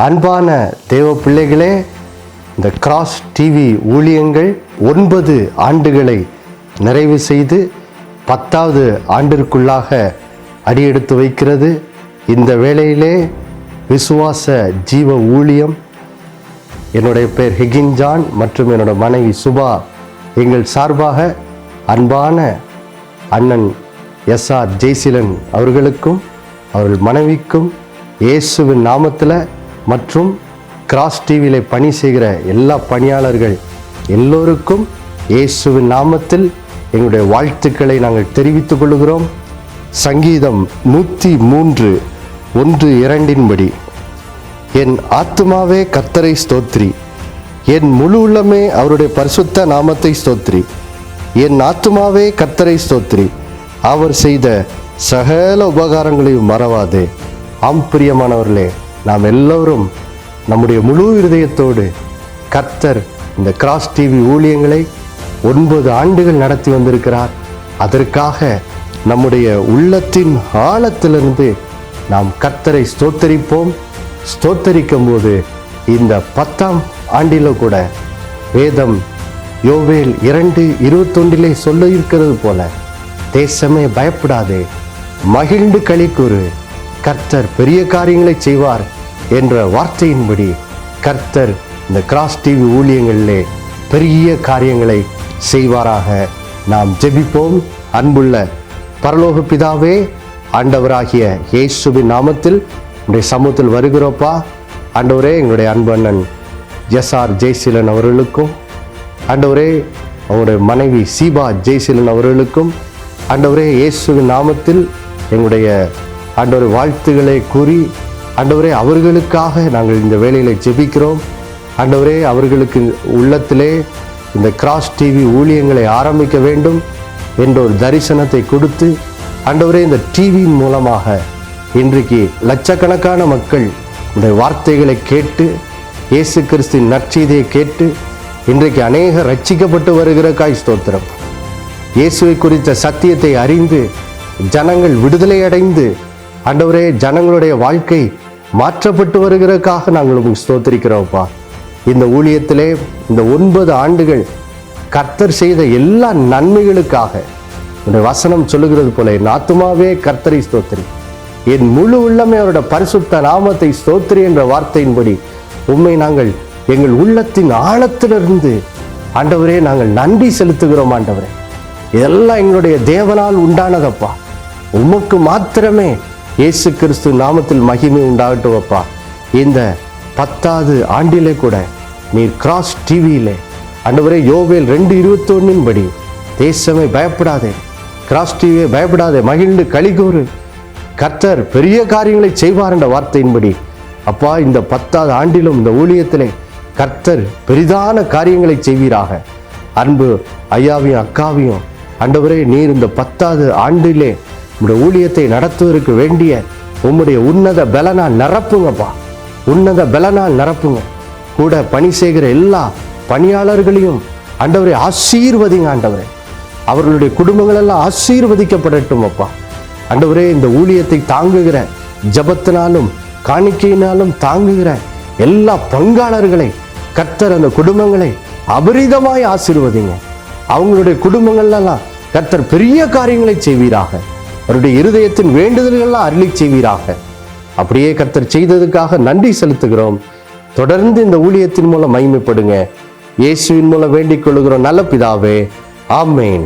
அன்பான தேவ பிள்ளைகளே, இந்த கிராஸ் டிவி ஊழியங்கள் 9 ஆண்டுகளை நிறைவு செய்து 10வது ஆண்டிற்குள்ளாக அடியெடுத்து வைக்கிறது. இந்த வேளையிலே விசுவாச ஜீவ ஊழியம், என்னுடைய பேர் ஹிகின் ஜான் மற்றும் என்னோட மனைவி சுபா, எங்கள் சார்பாக அன்பான அண்ணன் SR ஜெய்சீலன் அவர்களுக்கும் அவர்கள் மனைவிக்கும் இயேசுவின் நாமத்தில் மற்றும் கிராஸ் டிவியில் பணி செய்கிற எல்லா பணியாளர்கள் எல்லோருக்கும் இயேசுவின் நாமத்தில் எங்களுடைய வாழ்த்துக்களை நாங்கள் தெரிவித்துக் கொள்கிறோம். சங்கீதம் 103:1-2 என் ஆத்துமாவே கர்த்தரை ஸ்தோத்திரி, என் முழு உள்ளமே அவருடைய பரிசுத்த நாமத்தை ஸ்தோத்திரி. என் ஆத்துமாவே கர்த்தரை ஸ்தோத்திரி, அவர் செய்த சகல உபகாரங்களையும் மறவாதே. ஆம் பிரியமானவர்களே, நாம் எல்லோரும் நம்முடைய முழு இருதயத்தோடு கர்த்தர் இந்த கிராஸ் டிவி ஊழியங்களை 9 ஆண்டுகள் நடத்தி வந்திருக்கிறார். அதற்காக நம்முடைய உள்ளத்தின் ஆழத்திலிருந்து நாம் கர்த்தரை ஸ்தோத்தரிப்போம். ஸ்தோத்தரிக்கும் போது இந்த 10ஆம் ஆண்டிலும் கூட வேதம் யோவேல் 2:21 சொல்ல இருக்கிறது போல, தேசமே பயப்படாதே, மகிழ்ந்து களிக்கூறு, கர்த்தர் பெரிய காரியங்களை செய்வார் என்ற வார்த்தையின்படி கர்த்தர் இந்த கிராஸ் டிவி ஊழியங்களிலே பெரிய காரியங்களை செய்வாராக. நாம் ஜெபிப்போம். அன்புள்ள பரலோக பிதாவே, ஆண்டவராகிய இயேசுவின் நாமத்தில் உங்களுடைய சமூகத்தில் வருகிறோப்பா. ஆண்டவரே, எங்களுடைய அன்பு அண்ணன் SR ஜெய்சீலன் அவர்களுக்கும், ஆண்டவரே அவருடைய மனைவி சீபா ஜெய்சீலன் அவர்களுக்கும், ஆண்டவரே இயேசுவின் நாமத்தில் எங்களுடைய ஆண்டவரை வாழ்த்துக்களை கூறி, ஆண்டவரே அவர்களுக்காக நாங்கள் இந்த வேலையில் ஜெபிக்கிறோம். ஆண்டவரே அவர்களுக்கு உள்ளத்திலே இந்த கிராஸ் டிவி ஊழியங்களை ஆரம்பிக்க வேண்டும் என்ற ஒரு தரிசனத்தை கொடுத்து, ஆண்டவரே இந்த டிவியின் மூலமாக இன்றைக்கு லட்சக்கணக்கான மக்கள் இந்த வார்த்தைகளை கேட்டு, இயேசு கிறிஸ்துவின் நற்செய்தியை கேட்டு இன்றைக்கு அநேக ரட்சிக்கப்பட்டு வருகிறக்காய் ஸ்தோத்திரம். இயேசுவை குறித்த சத்தியத்தை அறிந்து ஜனங்கள் விடுதலை அடைந்து, ஆண்டவரே ஜனங்களுடைய வாழ்க்கை மாற்றப்பட்டு வருகிறதுக்காக நாங்கள் உங்களுக்கு ஸ்தோத்திரிக்கிறோம்ப்பா. இந்த ஊழியத்திலே இந்த 9 ஆண்டுகள் கர்த்தர் செய்த எல்லா நன்மைகளுக்காக இந்த வசனம் சொல்லுகிறது போல, என் ஆத்துமாவே கர்த்தரை ஸ்தோத்திரி, என் முழு உள்ளமே அவருடைய பரிசுத்த நாமத்தை ஸ்தோத்திரி என்ற வார்த்தையின்படி உண்மை நாங்கள் எங்கள் உள்ளத்தின் ஆழத்திலிருந்து ஆண்டவரே நாங்கள் நன்றி செலுத்துகிறோம். ஆண்டவரே, இதெல்லாம் எங்களுடைய தேவனால் உண்டானதப்பா. உமக்கு மாத்திரமே இயேசு கிறிஸ்து நாமத்தில் மகிமை உண்டாகட்டும் அப்பா. இந்த 10வது ஆண்டிலே கூட நீர் கிராஸ் டிவியிலே ஆண்டவரே யோவேல் 2:21 படி, தேசமே பயப்படாதே, கிராஸ் டிவியே பயப்படாதே, மகிழ்ந்து களிகூறு, கர்த்தர் பெரிய காரியங்களை செய்வார் என்ற வார்த்தையின்படி அப்பா, இந்த 10வது ஆண்டிலும் இந்த ஊழியத்திலே கர்த்தர் பெரிதான காரியங்களை செய்வீராக. அன்பு ஐயாவையும் அக்காவையும் ஆண்டவரே, நீர் இந்த 10வது ஆண்டிலே உங்களுடைய ஊழியத்தை நடத்துவதற்கு வேண்டிய உம்முடைய உன்னத பலனால் நிரப்புங்கப்பா, உன்னத பலனால் நிரப்புங்க. கூட பணி செய்கிற எல்லா பணியாளர்களையும் ஆண்டவரை ஆசீர்வதிங்க. ஆண்டவரே அவர்களுடைய குடும்பங்கள் எல்லாம் ஆசீர்வதிக்கப்படட்டும் அப்பா. ஆண்டவரே இந்த ஊழியத்தை தாங்குகிற, ஜபத்தினாலும் காணிக்கையினாலும் தாங்குகிற எல்லா பங்காளர்களை கர்த்தர் அந்த குடும்பங்களை அபரிதமாய் ஆசீர்வதிங்க. அவங்களுடைய குடும்பங்கள்லாம் கர்த்தர் பெரிய காரியங்களை செய்வீராக. அவருடைய இருதயத்தின் வேண்டுதல்கள்லாம் அருளி செய்வீராக. அப்படியே கர்த்தர் செய்ததுக்காக நன்றி செலுத்துகிறோம். தொடர்ந்து இந்த ஊழியத்தின் மூலம் மகிமைப்படுங்க. இயேசுவின் மூலம் வேண்டிக் கொள்கிறோம் நல்ல பிதாவே, ஆமென்.